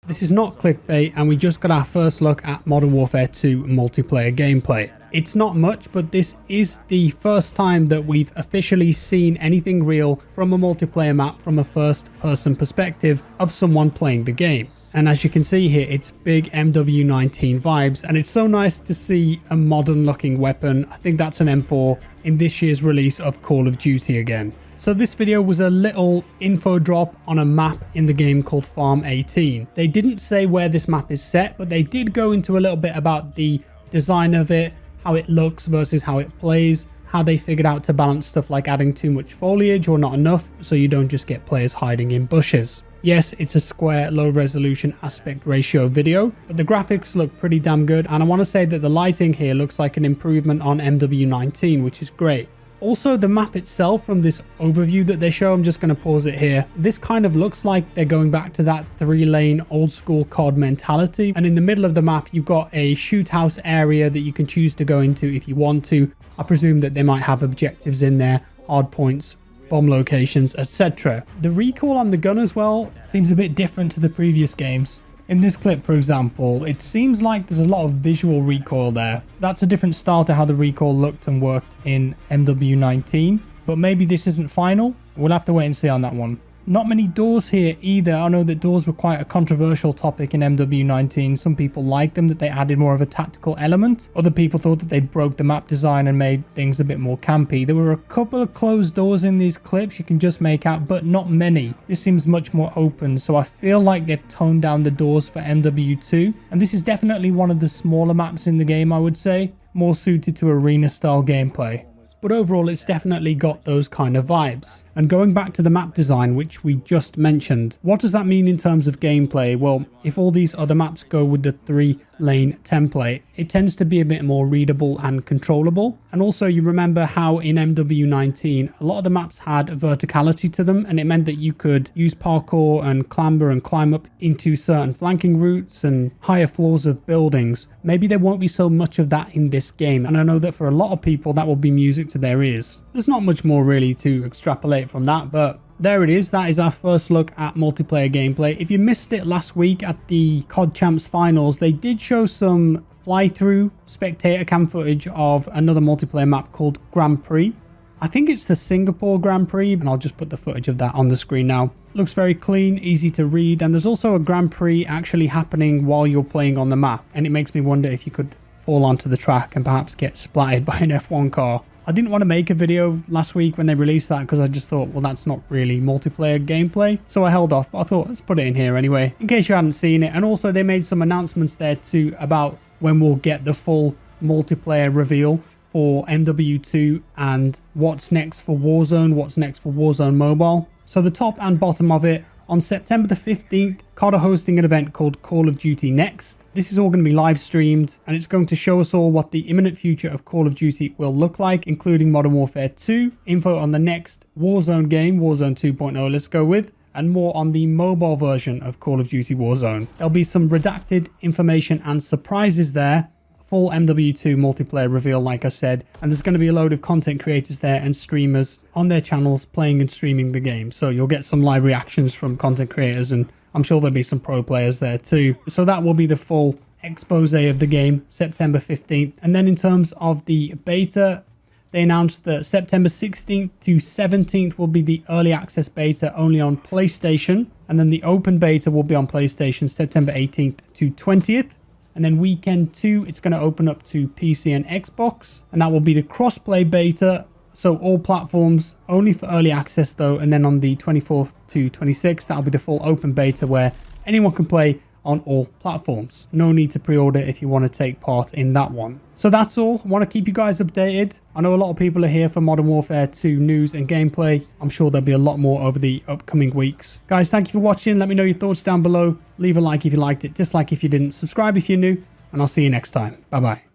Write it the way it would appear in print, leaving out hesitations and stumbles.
This is not clickbait, and we just got our first look at Modern Warfare 2 multiplayer gameplay. It's not much, but this is the first time that we've officially seen anything real from a multiplayer map from a first-person perspective of someone playing the game. And as you can see here, it's big MW19 vibes, and it's so nice to see a modern looking weapon. I think that's an M4 in this year's release of Call of Duty again. So this video was a little info drop on a map in the game called Farm 18. They didn't say where this map is set, but they did go into a little bit about the design of it, how it looks versus how it plays, how they figured out to balance stuff like adding too much foliage or not enough, so you don't just get players hiding in bushes. Yes, it's a square low resolution aspect ratio video, but the graphics look pretty damn good, and I want to say that the lighting here looks like an improvement on MW19, which is great. Also, the map itself, from this overview that they show, I'm just going to pause it here. This kind of looks like they're going back to that 3-lane old school COD mentality. And in the middle of the map, you've got a shoot house area that you can choose to go into if you want to. I presume that they might have objectives in there, hard points, bomb locations, etc. The recoil on the gun as well seems a bit different to the previous games. In this clip, for example, it seems like there's a lot of visual recoil there. That's a different style to how the recoil looked and worked in MW19, but maybe this isn't final. We'll have to wait and see on that one. Not many doors here either. I know that doors were quite a controversial topic in MW19. Some people liked them, that they added more of a tactical element. Other people thought that they broke the map design and made things a bit more campy. There were a couple of closed doors in these clips you can just make out, but not many. This seems much more open, so I feel like they've toned down the doors for MW2. And this is definitely one of the smaller maps in the game, I would say, more suited to arena style gameplay. But overall, it's definitely got those kind of vibes. And going back to the map design, which we just mentioned, what does that mean in terms of gameplay? Well, if all these other maps go with the 3-lane template, it tends to be a bit more readable and controllable. And also, you remember how in MW19, a lot of the maps had verticality to them, and it meant that you could use parkour and clamber and climb up into certain flanking routes and higher floors of buildings. Maybe there won't be so much of that in this game, and I know that for a lot of people that will be music to their ears. There's not much more really to extrapolate from that, but there it is. That is our first look at multiplayer gameplay. If you missed it last week at the COD Champs finals, they did show some fly-through spectator cam footage of another multiplayer map called Grand Prix. I think it's the Singapore Grand Prix, and I'll just put the footage of that on the screen now. Looks very clean, easy to read, and there's also a Grand Prix actually happening while you're playing on the map, and it makes me wonder if you could fall onto the track and perhaps get splattered by an F1 car. I didn't want to make a video last week when they released that because I just thought, well, that's not really multiplayer gameplay. So I held off, but I thought, let's put it in here anyway, in case you hadn't seen it. And also they made some announcements there too about when we'll get the full multiplayer reveal for MW2 and what's next for Warzone, what's next for Warzone Mobile. So the top and bottom of it, on September the 15th, COD are hosting an event called Call of Duty Next. This is all going to be live streamed, and it's going to show us all what the imminent future of Call of Duty will look like, including Modern Warfare 2, info on the next Warzone game, Warzone 2.0 let's go with, and more on the mobile version of Call of Duty Warzone. There'll be some redacted information and surprises there. Full MW2 multiplayer reveal, like I said, and there's going to be a load of content creators there and streamers on their channels playing and streaming the game. So you'll get some live reactions from content creators, and I'm sure there'll be some pro players there too. So that will be the full expose of the game, September 15th. And then in terms of the beta, they announced that September 16th to 17th will be the early access beta only on PlayStation, and then the open beta will be on PlayStation September 18th to 20th. And then weekend 2, it's going to open up to PC and Xbox. And that will be the crossplay beta. So all platforms, only for early access though. And then on the 24th to 26th, that'll be the full open beta where anyone can play on all platforms. No need to pre-order if you want to take part in that one. So that's all. I want to keep you guys updated. I know a lot of people are here for Modern Warfare 2 news and gameplay. I'm sure there'll be a lot more over the upcoming weeks. Guys, thank you for watching. Let me know your thoughts down below. Leave a like if you liked it, dislike if you didn't, subscribe if you're new, and I'll see you next time. Bye bye.